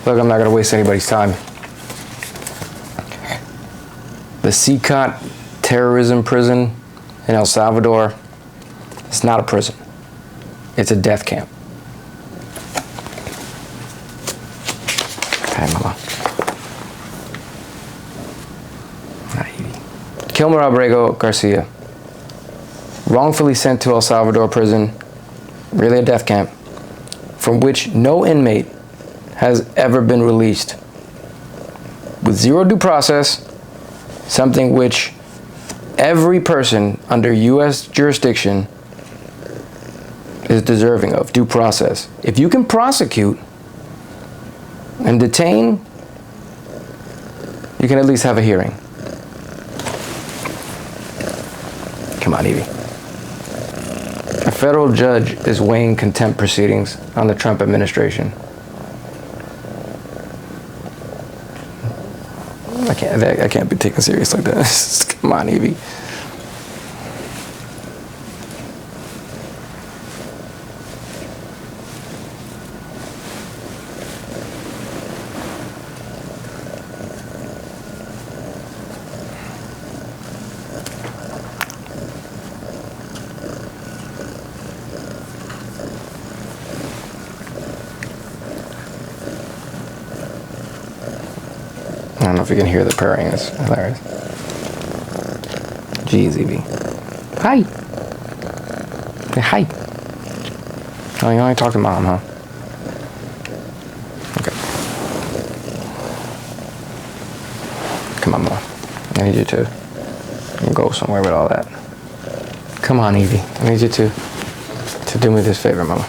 Look, I'm not going to waste anybody's time. The CCOT terrorism prison in El Salvador, it's not a prison. It's a death camp. Hi, Mama. Hi, Evee. Kilmer Abrego Garcia, wrongfully sent to El Salvador prison, really a death camp, from which no inmate has ever been released. With zero due process, something which every person under U.S. jurisdiction is deserving of, due process. If you can prosecute and detain, you can at least have a hearing. Come on, Evee. A federal judge is weighing contempt proceedings on the Trump administration. I can't be taken serious like that. Come on, Evee. I don't know if you can hear the purring. It's hilarious. Jeez, Evee. Hi. Say hi. Oh, you only talk to Mom, huh? Okay. Come on, Mom. I need you to go somewhere with all that. Come on, Evee. I need you to do me this favor, Mama.